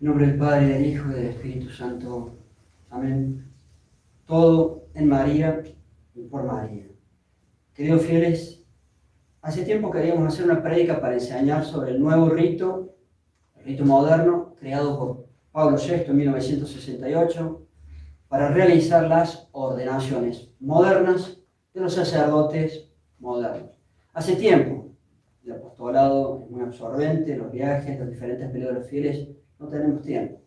En nombre del Padre, del Hijo y del Espíritu Santo. Amén. Todo en María y por María. Queridos fieles, hace tiempo queríamos hacer una prédica para enseñar sobre el nuevo rito, el rito moderno, creado por Pablo VI en 1968, para realizar las ordenaciones modernas de los sacerdotes modernos. Hace tiempo, el apostolado es muy absorbente, los viajes, los diferentes periodos de los fieles, no tenemos tiempo.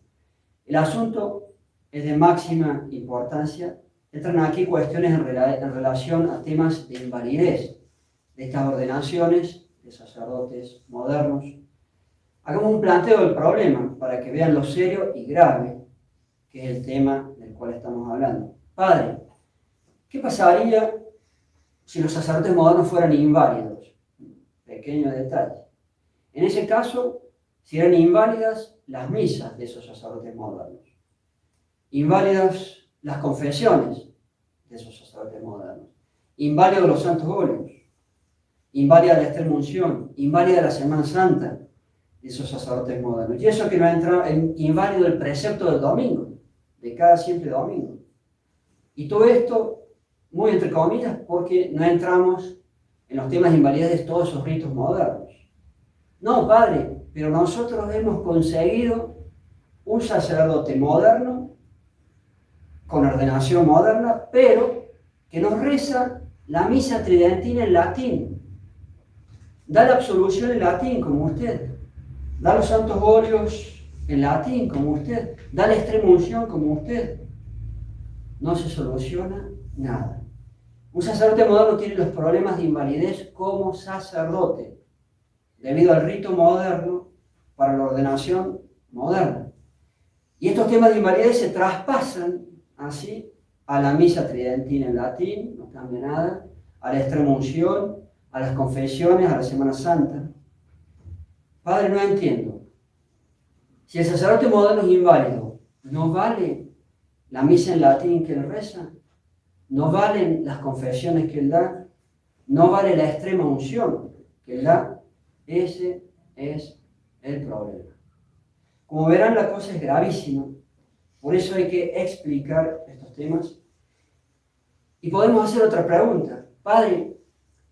El asunto es de máxima importancia. Entran aquí cuestiones en relación a temas de invalidez de estas ordenaciones de sacerdotes modernos. Hagamos un planteo del problema para que vean lo serio y grave que es el tema del cual estamos hablando. Padre, ¿qué pasaría si los sacerdotes modernos fueran inválidos? Pequeño detalle. En ese caso, si eran inválidas las misas de esos sacerdotes modernos, inválidas las confesiones de esos sacerdotes modernos, inválidos los santos óleos, inválida la extrema unción, inválida la Semana Santa de esos sacerdotes modernos. Y eso que no entra en inválido el precepto del domingo, de cada siempre domingo. Y todo esto, muy entre comillas, porque no entramos en los temas de invalidez de todos esos ritos modernos. No, Padre, pero nosotros hemos conseguido un sacerdote moderno, con ordenación moderna, pero que nos reza la misa tridentina en latín. Da la absolución en latín, como usted. Da los santos óleos en latín, como usted. Da la extrema unción, como usted. No se soluciona nada. Un sacerdote moderno tiene los problemas de invalidez como sacerdote, debido al rito moderno para la ordenación moderna. Y estos temas de invalidez se traspasan así a la misa tridentina en latín, no cambia nada, a la extrema unción, a las confesiones, a la Semana Santa. Padre, no entiendo. Si el sacerdote moderno es inválido, ¿no vale la misa en latín que él reza? ¿No valen las confesiones que él da? ¿No vale la extrema unción que él da? Ese es el problema. Como verán, la cosa es gravísima. Por eso hay que explicar estos temas. Y podemos hacer otra pregunta. Padre,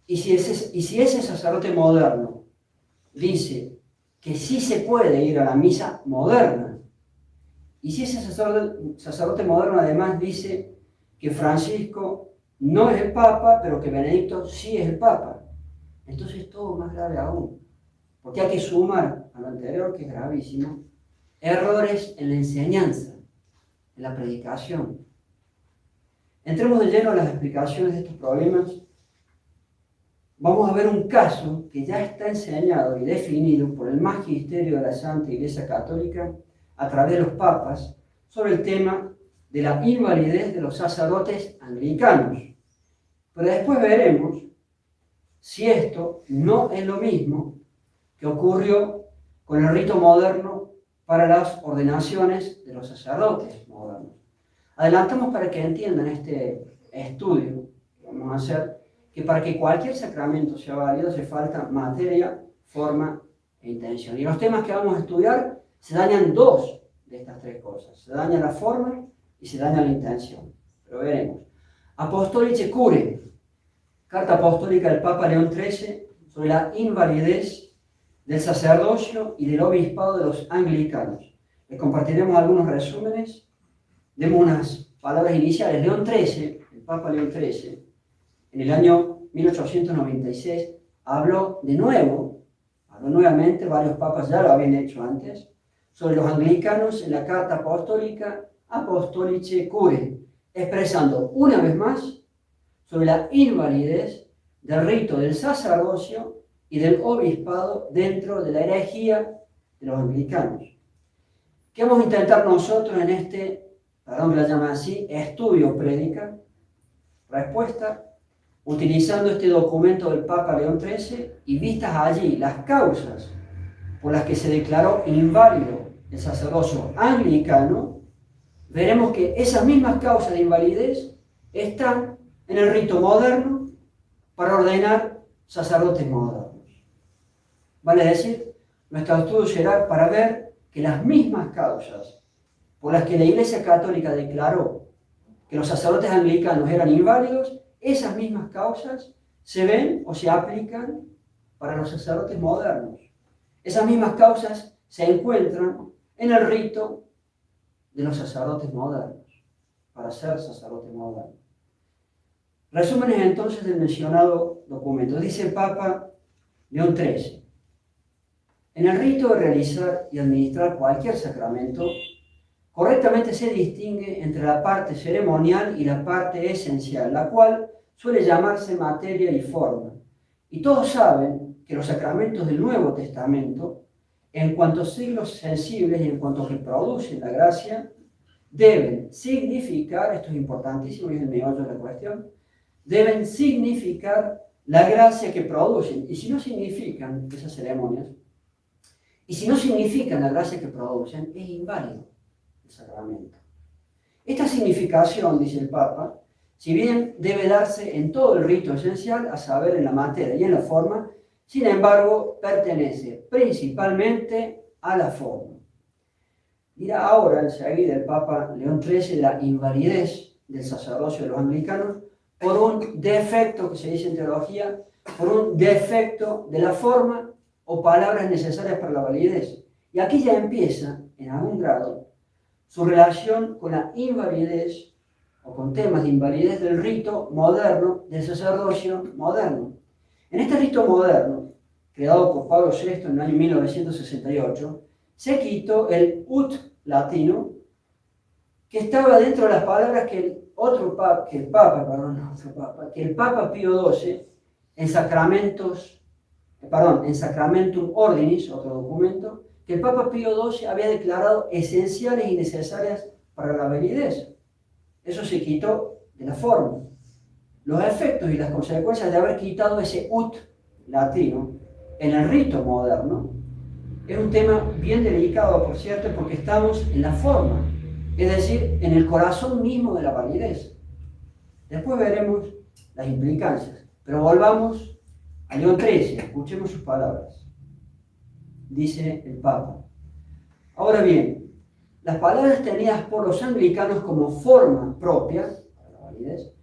¿y si ese sacerdote moderno dice que sí se puede ir a la misa moderna? ¿Y si ese sacerdote moderno además dice que Francisco no es el Papa, pero que Benedicto sí es el Papa? Entonces es todo más grave aún. Porque hay que sumar a lo anterior, que es gravísimo, errores en la enseñanza, en la predicación. Entremos de lleno a las explicaciones de estos problemas. Vamos a ver un caso que ya está enseñado y definido por el magisterio de la Santa Iglesia Católica a través de los papas sobre el tema de la invalidez de los sacerdotes anglicanos. Pero después veremos si esto no es lo mismo que ocurrió con el rito moderno para las ordenaciones de los sacerdotes modernos. Adelantamos para que entiendan este estudio que vamos a hacer, que para que cualquier sacramento sea válido hace falta materia, forma e intención. Y los temas que vamos a estudiar se dañan dos de estas tres cosas. Se daña la forma y se daña la intención. Pero veremos. Apostolice Cure, carta apostólica del Papa León XIII sobre la invalidez del sacerdocio y del obispado de los anglicanos. Les compartiremos algunos resúmenes. Demos unas palabras iniciales. León XIII, el Papa León XIII, en el año 1896, habló nuevamente, varios papas ya lo habían hecho antes, sobre los anglicanos en la carta apostólica Apostolice Cure, expresando una vez más sobre la invalidez del rito del sacerdocio y del obispado dentro de la herejía de los anglicanos. ¿Qué vamos a intentar nosotros en este, perdón que la llaman así, estudio prédica? Respuesta, utilizando este documento del Papa León XIII y vistas allí las causas por las que se declaró inválido el sacerdocio anglicano, veremos que esas mismas causas de invalidez están en el rito moderno para ordenar sacerdotes modernos. Vale decir, nuestro estudio será para ver que las mismas causas por las que la Iglesia Católica declaró que los sacerdotes anglicanos eran inválidos, esas mismas causas se ven o se aplican para los sacerdotes modernos. Esas mismas causas se encuentran en el rito de los sacerdotes modernos, para ser sacerdote moderno. Resúmenes entonces del mencionado documento. Dice el Papa León XIII: en el rito de realizar y administrar cualquier sacramento, correctamente se distingue entre la parte ceremonial y la parte esencial, la cual suele llamarse materia y forma. Y todos saben que los sacramentos del Nuevo Testamento, en cuanto a signos sensibles y en cuanto a que producen la gracia, deben significar, esto es importantísimo y es el meollo de la cuestión, deben significar la gracia que producen. Y si no significan esas ceremonias, y si no significan la gracia que producen, es inválido el sacramento. Esta significación, dice el Papa, si bien debe darse en todo el rito esencial, a saber, en la materia y en la forma, sin embargo, pertenece principalmente a la forma. Dirá ahora, enseguida, el Papa León XIII la invalidez del sacerdocio de los anglicanos por un defecto, que se dice en teología, por un defecto de la forma o palabras necesarias para la validez. Y aquí ya empieza, en algún grado, su relación con la invalidez o con temas de invalidez del rito moderno, del sacerdocio moderno. En este rito moderno, creado por Pablo VI en el año 1968, se quitó el ut latino, que estaba dentro de las palabras que el Papa Pío XII en Sacramentum Ordinis, otro documento, que el Papa Pío XII había declarado esenciales y necesarias para la validez. Eso se quitó de la forma. Los efectos y las consecuencias de haber quitado ese ut latino en el rito moderno es un tema bien delicado, por cierto, porque estamos en la forma, es decir, en el corazón mismo de la validez. Después veremos las implicancias, pero volvamos a León XIII, escuchemos sus palabras. Dice el Papa: ahora bien, las palabras tenidas por los anglicanos como forma propia, para la validez,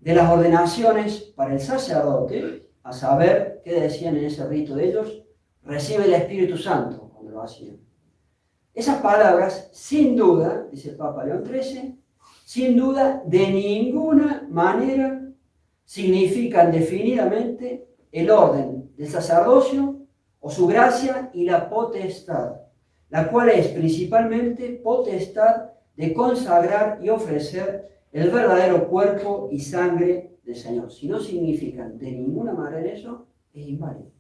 de las ordenaciones para el sacerdote, a saber, ¿qué decían en ese rito de ellos? Recibe el Espíritu Santo, cuando lo hacían. Esas palabras, sin duda, dice el Papa León XIII, sin duda, de ninguna manera significan definidamente el orden del sacerdocio o su gracia y la potestad, la cual es principalmente potestad de consagrar y ofrecer el verdadero cuerpo y sangre del Señor. Si no significan de ninguna manera eso, es inválido.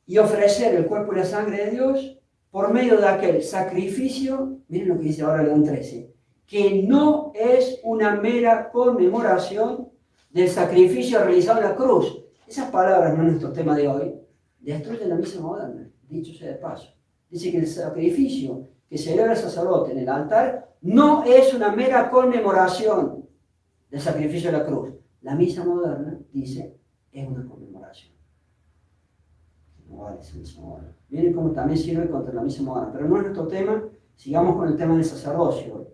Y ofrecer el cuerpo y la sangre de Dios por medio de aquel sacrificio, miren lo que dice ahora León XIII, que no es una mera conmemoración del sacrificio realizado en la cruz. Esas palabras, no es nuestro tema de hoy, destruyen la misa moderna, dicho sea de paso. Dice que el sacrificio que celebra el sacerdote en el altar no es una mera conmemoración del sacrificio de la cruz. La misa moderna, dice, es una conmemoración. No vale esa misa moderna. Miren cómo también sirve contra la misa moderna. Pero no es nuestro tema, sigamos con el tema del sacerdocio.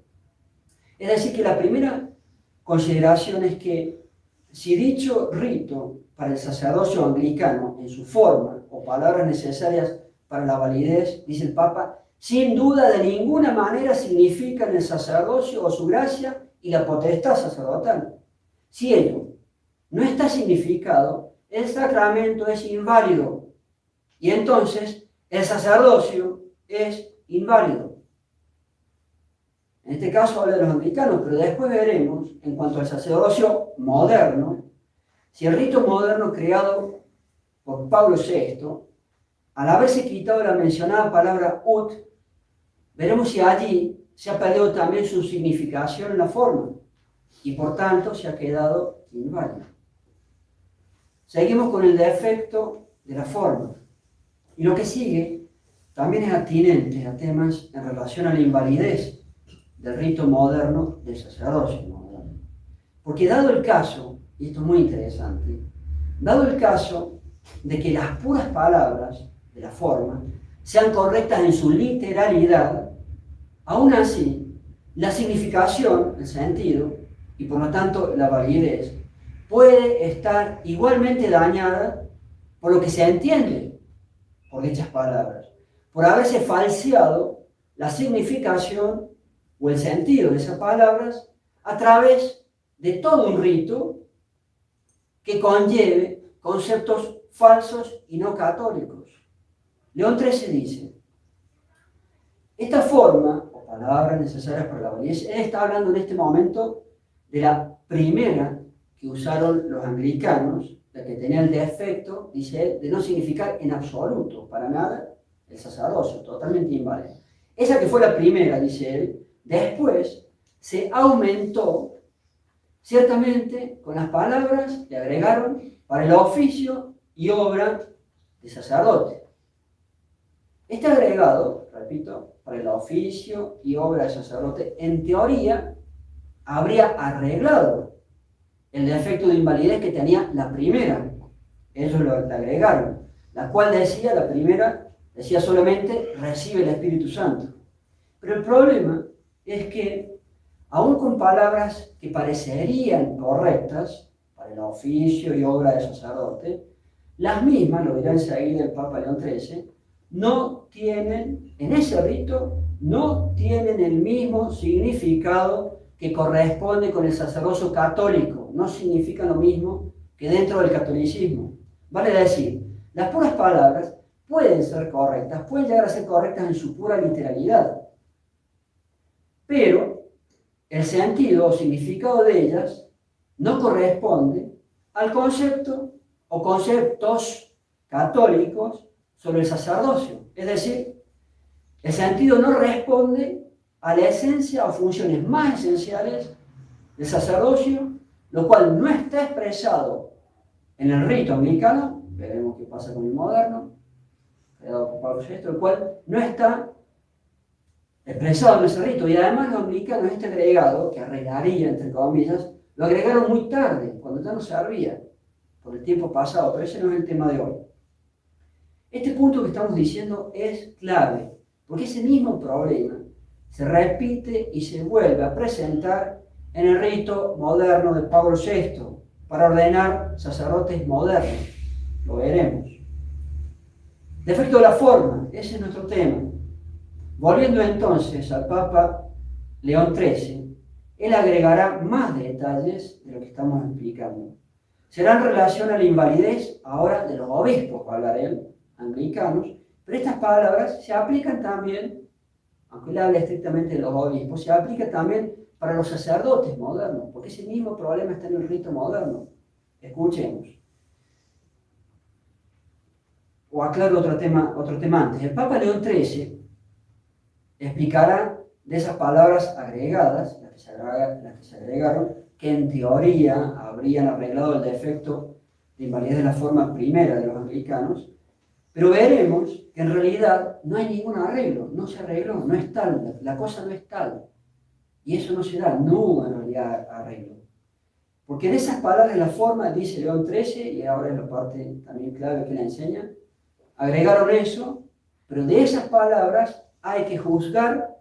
Es decir, que la primera consideración es que si dicho rito para el sacerdocio anglicano, en su forma o palabras necesarias para la validez, dice el Papa, sin duda de ninguna manera significan el sacerdocio o su gracia y la potestad sacerdotal. Si ello no está significado, el sacramento es inválido y entonces el sacerdocio es inválido. En este caso habla de los anglicanos, pero después veremos, en cuanto al sacerdocio moderno, si el rito moderno creado por Pablo VI, al haberse quitado la mencionada palabra ut, veremos si allí se ha perdido también su significación en la forma y por tanto se ha quedado inválido. Seguimos con el defecto de la forma. Y lo que sigue también es atinente a temas en relación a la invalidez del rito moderno del sacerdocio moderno. Porque dado el caso, y esto es muy interesante, dado el caso de que las puras palabras de la forma sean correctas en su literalidad, aún así, la significación, el sentido, y por lo tanto la validez, puede estar igualmente dañada por lo que se entiende por dichas palabras, por haberse falseado la significación o el sentido de esas palabras a través de todo un rito que conlleve conceptos falsos y no católicos. León XIII dice, esta forma, o palabras necesarias para la validez, él está hablando en este momento de la primera que usaron los anglicanos, la que tenía el defecto, dice él, de no significar en absoluto, para nada, el sacerdocio, totalmente inválido. Esa que fue la primera, dice él, después se aumentó, ciertamente, con las palabras que agregaron para el oficio y obra de sacerdote. Este agregado, repito, para el oficio y obra de sacerdote, en teoría, habría arreglado el defecto de invalidez que tenía la primera. Ellos lo agregaron. La cual decía, la primera, decía solamente, recibe el Espíritu Santo. Pero el problema es que, aun con palabras que parecerían correctas para el oficio y obra de sacerdote, las mismas, lo dirá enseguida el Papa León XIII, no tienen, en ese rito, no tienen el mismo significado que corresponde con el sacerdocio católico, no significa lo mismo que dentro del catolicismo. Vale decir, las puras palabras pueden ser correctas, pueden llegar a ser correctas en su pura literalidad, pero el sentido o significado de ellas no corresponde al concepto o conceptos católicos sobre el sacerdocio. Es decir, el sentido no responde a la esencia o funciones más esenciales del sacerdocio, lo cual no está expresado en el rito anglicano, veremos qué pasa con el moderno, creado por Pablo VI, el cual no está expresado en ese rito, y además los anglicanos, este agregado, que arreglaría, entre comillas, lo agregaron muy tarde, cuando ya no servía, por el tiempo pasado, pero ese no es el tema de hoy. Este punto que estamos diciendo es clave, porque ese mismo problema se repite y se vuelve a presentar en el rito moderno de Pablo VI, para ordenar sacerdotes modernos. Lo veremos. Defecto de la forma, ese es nuestro tema. Volviendo entonces al Papa León XIII, él agregará más detalles de lo que estamos explicando. Será en relación a la invalidez ahora de los obispos, va a hablar él, anglicanos, pero estas palabras se aplican también, aunque él habla estrictamente de los obispos, se aplica también para los sacerdotes modernos, porque ese mismo problema está en el rito moderno. Escuchemos. O aclaro otro tema antes. El Papa León XIII explicará de esas palabras agregadas, las que se agregaron, que en teoría habrían arreglado el defecto de invalidez de la forma primera de los anglicanos, pero veremos que en realidad no hay ningún arreglo, no se arregló, no es tal, la cosa no es tal. Y eso no se da, no hubo en realidad arreglo. Porque en esas palabras de la forma, dice León XIII, y ahora es la parte también clave que la enseña, agregaron eso, pero de esas palabras hay que juzgar,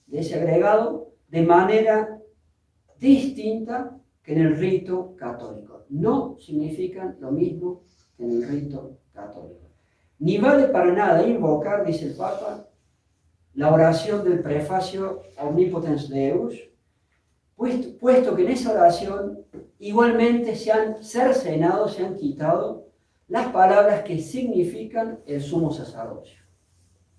de ese agregado, de manera distinta que en el rito católico. No significan lo mismo que en el rito católico. Ni vale para nada invocar, dice el Papa, la oración del prefacio Omnipotens Deus, puesto que en esa oración igualmente se han cercenado, se han quitado las palabras que significan el sumo sacerdocio.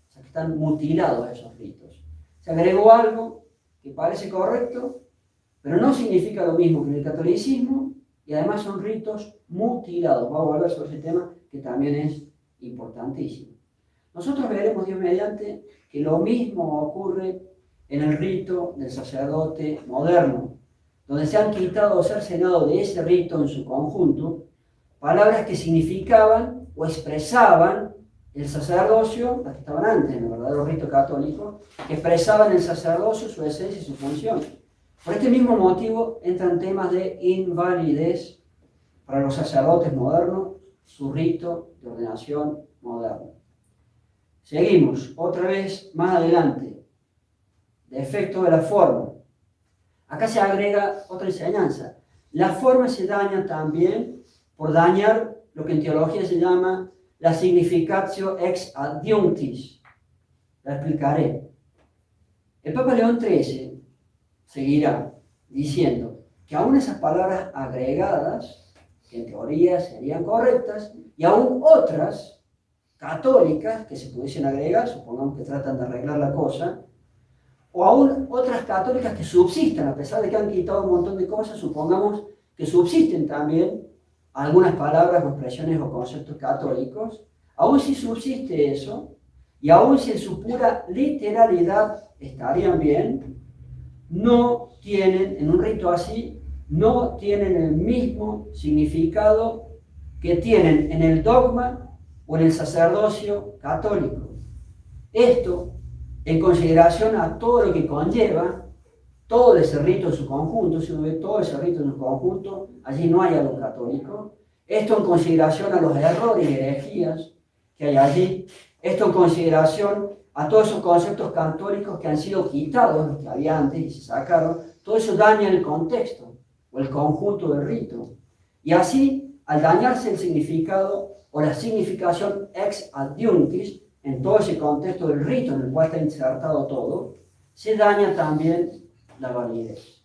O sea, que están mutilados esos ritos. Se agregó algo que parece correcto, pero no significa lo mismo que en el catolicismo, y además son ritos mutilados. Vamos a hablar sobre ese tema que también es importantísimo. Nosotros veremos, Dios mediante, que lo mismo ocurre en el rito del sacerdote moderno, donde se han quitado o cercenado de ese rito en su conjunto palabras que significaban o expresaban el sacerdocio, las que estaban antes en el verdadero rito católico, que expresaban el sacerdocio, su esencia y su función. Por este mismo motivo entran temas de invalidez para los sacerdotes modernos, su rito de ordenación moderno. Seguimos, otra vez más adelante. Defecto de la forma. Acá se agrega otra enseñanza. La forma se daña también por dañar lo que en teología se llama la significatio ex adiunctis. La explicaré. El Papa León XIII seguirá diciendo que aún esas palabras agregadas, que en teoría serían correctas, y aún otras católicas que se pudiesen agregar, supongamos que tratan de arreglar la cosa, o aún otras católicas que subsisten, a pesar de que han quitado un montón de cosas, supongamos que subsisten también algunas palabras o expresiones o conceptos católicos, aún si subsiste eso, y aún si en su pura literalidad estarían bien, no tienen, en un rito así, no tienen el mismo significado que tienen en el dogma o en el sacerdocio católico. Esto en consideración a todo lo que conlleva todo ese rito en su conjunto. Si uno ve todo ese rito en su conjunto, allí no hay algo católico. Esto en consideración a los errores y herejías que hay allí. Esto en consideración a todos esos conceptos católicos que han sido quitados, los que había antes y se sacaron. Todo eso daña el contexto o el conjunto del rito. Y así, al dañarse el significado o la significación ex adiunctis, en todo ese contexto del rito en el cual está insertado todo, se daña también la validez.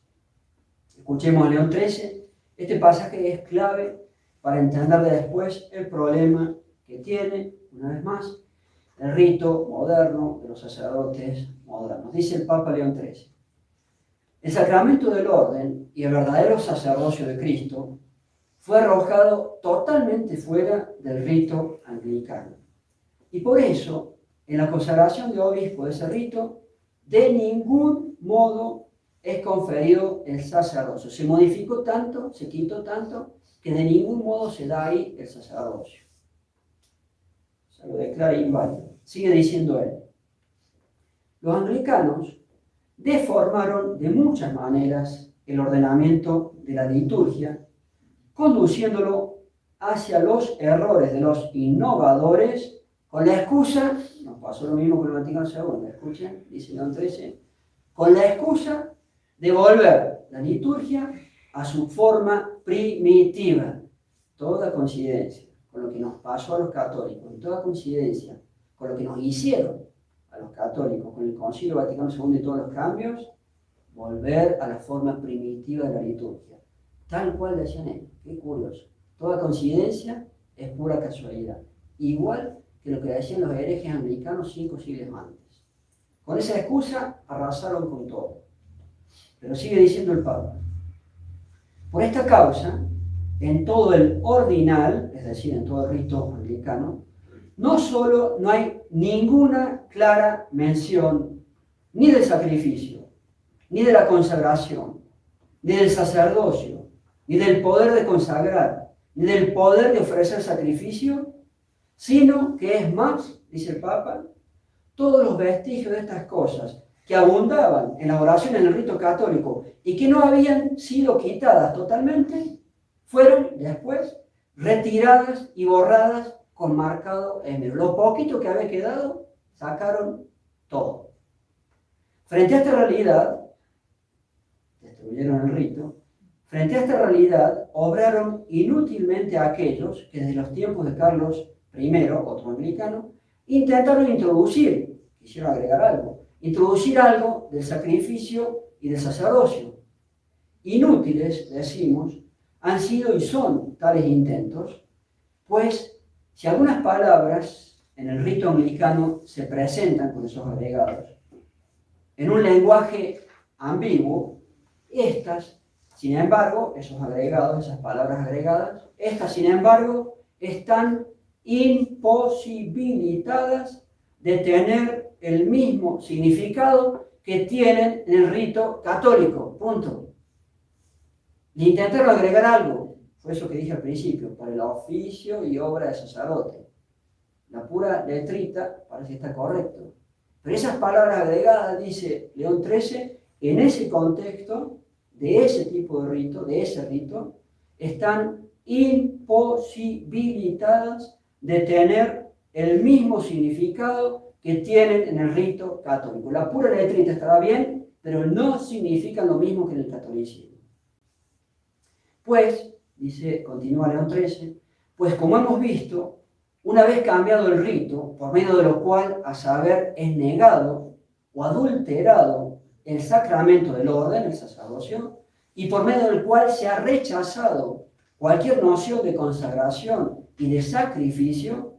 Escuchemos a León XIII. Este pasaje es clave para entender después el problema que tiene, una vez más, el rito moderno de los sacerdotes modernos. Dice el Papa León XIII: el sacramento del orden y el verdadero sacerdocio de Cristo fue arrojado totalmente fuera del rito anglicano. Y por eso, en la consagración de obispo de ese rito, de ningún modo es conferido el sacerdocio. Se modificó tanto, se quitó tanto, que de ningún modo se da ahí el sacerdocio. Se lo declara inválido. Sigue diciendo él: los anglicanos deformaron de muchas maneras el ordenamiento de la liturgia, conduciéndolo hacia los errores de los innovadores, con la excusa, nos pasó lo mismo con el Vaticano II, escuchen, dice León XIII, con la excusa de volver la liturgia a su forma primitiva. Toda coincidencia con lo que nos pasó a los católicos, y toda coincidencia con lo que nos hicieron a los católicos con el Concilio Vaticano II y todos los cambios, volver a la forma primitiva de la liturgia. Tal cual decían ellos. Qué curioso. Toda coincidencia es pura casualidad. Igual que lo que decían los herejes anglicanos 5 siglos antes. Con esa excusa arrasaron con todo. Pero sigue diciendo el Papa: por esta causa, en todo el ordinal, es decir, en todo el rito anglicano, no solo no hay ninguna clara mención ni del sacrificio, ni de la consagración, ni del sacerdocio, ni del poder de consagrar, ni del poder de ofrecer sacrificio, sino que es más, dice el Papa, todos los vestigios de estas cosas que abundaban en la oración en el rito católico y que no habían sido quitadas totalmente, fueron después retiradas y borradas con marcado esmero. Lo poquito que había quedado, sacaron todo. Frente a esta realidad, destruyeron el rito. Frente a esta realidad, obraron inútilmente aquellos que desde los tiempos de Carlos I, otro anglicano, intentaron introducir, quisieron agregar algo, introducir algo del sacrificio y del sacerdocio. Inútiles, decimos, han sido y son tales intentos, pues si algunas palabras en el rito anglicano se presentan con esos agregados, en un lenguaje ambiguo, estas, sin embargo, esos agregados, esas palabras agregadas, estas, sin embargo, están imposibilitadas de tener el mismo significado que tienen en el rito católico. Punto. Le intentaron agregar algo, fue eso que dije al principio, para el oficio y obra de sacerdote. La pura letrita parece que está correcto. Pero esas palabras agregadas, dice León XIII, en ese contexto, de ese tipo de rito, de ese rito, están imposibilitadas de tener el mismo significado que tienen en el rito católico. La pura letrita estará bien, pero no significa lo mismo que en el catolicismo. Pues, continúa León XIII, pues como hemos visto, una vez cambiado el rito, por medio de lo cual, a saber, es negado o adulterado el sacramento del orden, el sacerdocio, y por medio del cual se ha rechazado cualquier noción de consagración y de sacrificio,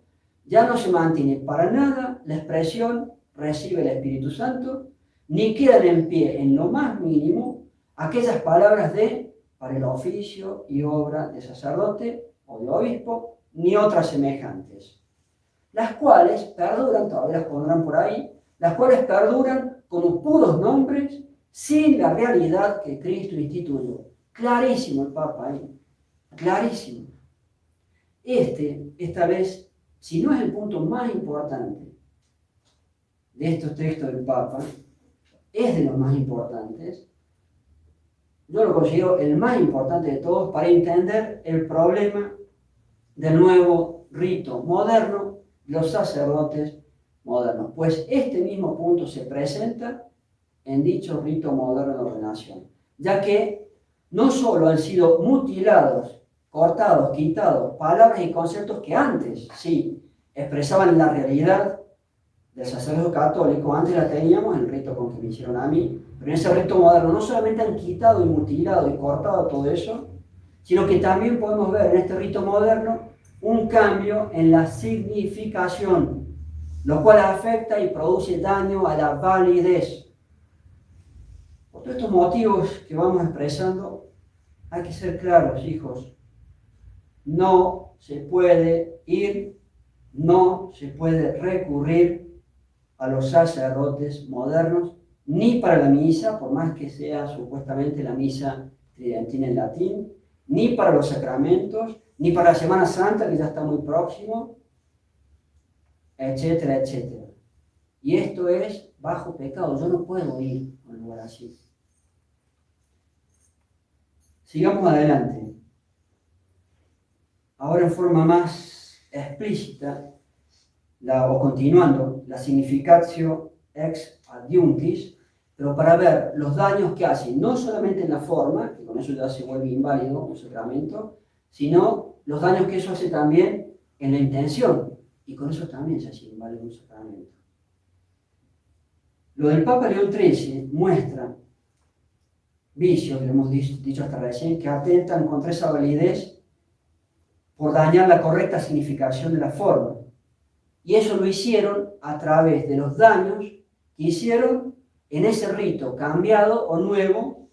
ya no se mantiene para nada la expresión recibe el Espíritu Santo, ni quedan en pie en lo más mínimo aquellas palabras de para el oficio y obra de sacerdote o de obispo, ni otras semejantes, las cuales perduran, todavía las pondrán por ahí, las cuales perduran como puros nombres sin la realidad que Cristo instituyó. Clarísimo el Papa ahí, clarísimo. Esta vez, si no es el punto más importante de estos textos del Papa, es de los más importantes. Yo lo considero el más importante de todos para entender el problema del nuevo rito moderno, los sacerdotes modernos. Pues este mismo punto se presenta en dicho rito moderno de ordenación, ya que no solo han sido mutilados, cortados, quitados palabras y conceptos que antes sí expresaban la realidad del sacerdocio católico, antes la teníamos en el rito con que me hicieron a mí, pero en ese rito moderno no solamente han quitado y mutilado y cortado todo eso, sino que también podemos ver en este rito moderno un cambio en la significación, lo cual afecta y produce daño a la validez. Por todos estos motivos que vamos expresando, hay que ser claros, hijos. No se puede ir, no se puede recurrir a los sacerdotes modernos, ni para la misa, por más que sea supuestamente la misa tridentina en latín, ni para los sacramentos, ni para la Semana Santa, que ya está muy próximo, etcétera, etcétera. Y esto es bajo pecado. Yo no puedo ir a un lugar así. Sigamos adelante. Ahora en forma más explícita, o continuando, la significatio ex adiuntis, pero para ver los daños que hace, no solamente en la forma, que con eso ya se vuelve inválido un sacramento, sino los daños que eso hace también en la intención, y con eso también se hace inválido un sacramento. Lo del Papa León XIII muestra vicios, que hemos dicho hasta recién, que atentan contra esa validez por dañar la correcta significación de la forma. Y eso lo hicieron a través de los daños que hicieron en ese rito cambiado o nuevo,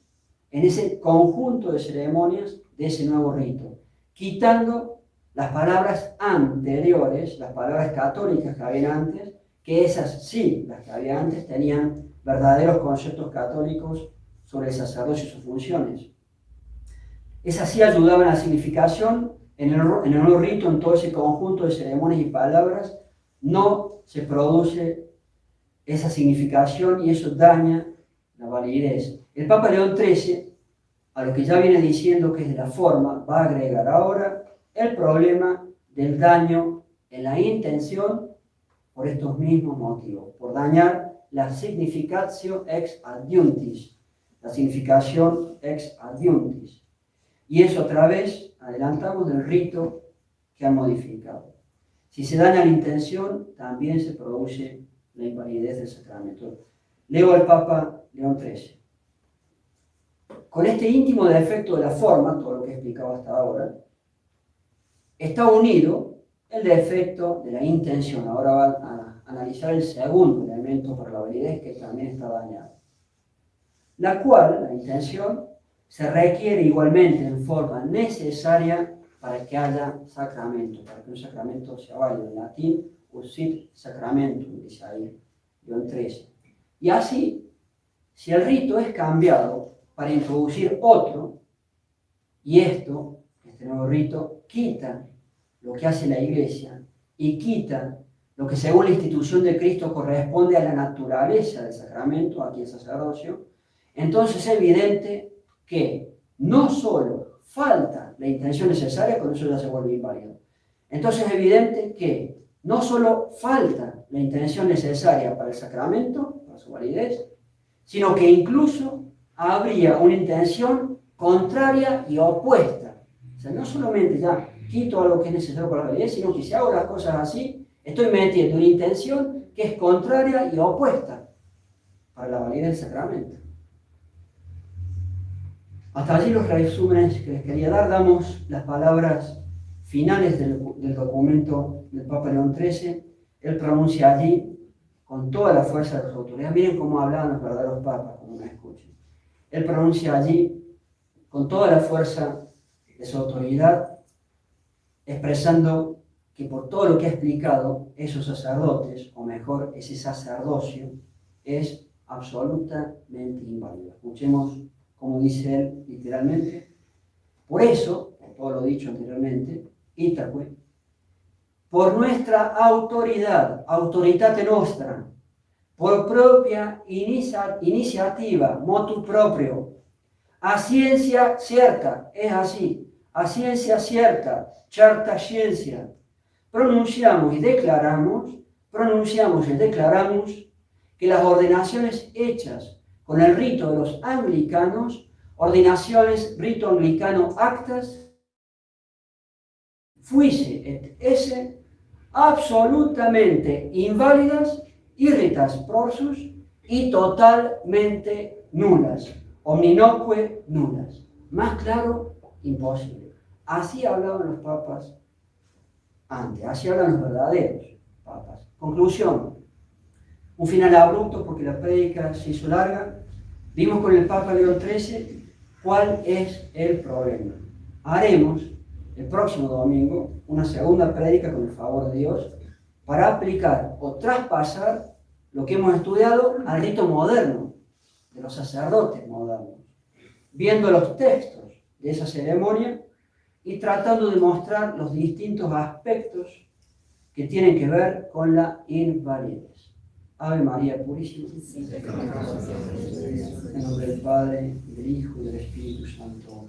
en ese conjunto de ceremonias de ese nuevo rito, quitando las palabras anteriores, las palabras católicas que habían antes, que esas sí, las que había antes, tenían verdaderos conceptos católicos sobre el sacerdocio y sus funciones. Esas sí ayudaban a la significación en el nuevo rito, en todo ese conjunto de ceremonias y palabras, no se produce esa significación y eso daña la validez. El Papa León XIII, a lo que ya viene diciendo que es de la forma, va a agregar ahora el problema del daño en la intención por estos mismos motivos, por dañar la significatio ex adiuntis, la significación ex adiuntis. Y eso otra vez, adelantamos, del rito que han modificado. Si se daña la intención, también se produce la invalidez del sacramento. Leo al Papa León XIII. Con este íntimo defecto de la forma, todo lo que he explicado hasta ahora, está unido el defecto de la intención. Ahora va a analizar el segundo elemento para la validez que también está dañado. La cual, la intención, se requiere igualmente en forma necesaria para que haya sacramento, para que un sacramento sea válido. En latín, usit sacramentum, dice ahí León XIII. Y así, si el rito es cambiado para introducir otro, y este nuevo rito, quita lo que hace la Iglesia y quita lo que según la institución de Cristo corresponde a la naturaleza del sacramento, aquí el sacerdocio, entonces es evidente que no solo falta la intención necesaria, con eso ya se vuelve inválido. Entonces es evidente que no solo falta la intención necesaria para el sacramento, para su validez, sino que incluso habría una intención contraria y opuesta. O sea, no solamente ya quito algo que es necesario para la validez, sino que si hago las cosas así, estoy metiendo una intención que es contraria y opuesta para la validez del sacramento. Hasta allí los resúmenes que les quería dar. Damos las palabras finales del documento del Papa León XIII. Él pronuncia allí con toda la fuerza de las autoridades. Miren cómo hablaban los verdaderos papas, como me escuchen. Él pronuncia allí con toda la fuerza de su autoridad, expresando que por todo lo que ha explicado, esos sacerdotes, o mejor, ese sacerdocio, es absolutamente inválido. Escuchemos como dice él literalmente. Por eso, por todo lo dicho anteriormente, itaque, por nuestra autoridad, autoritate nostra, por propia iniciativa, motu proprio, a ciencia cierta, es así, a ciencia cierta, certa ciencia, pronunciamos y declaramos que las ordenaciones hechas con el rito de los anglicanos, ordinaciones, rito anglicano, actas, fuise et esse absolutamente inválidas, irritas prorsus y totalmente nulas, omninoque nulas. Más claro, imposible. Así hablaban los papas antes, así hablan los verdaderos papas. Conclusión. Un final abrupto porque la prédica se hizo larga. Vimos con el Papa León XIII cuál es el problema. Haremos el próximo domingo una segunda prédica con el favor de Dios para aplicar o traspasar lo que hemos estudiado al rito moderno de los sacerdotes modernos, viendo los textos de esa ceremonia y tratando de mostrar los distintos aspectos que tienen que ver con la invalidez. Ave María Purísima. En nombre del Padre, y del Hijo y del Espíritu Santo.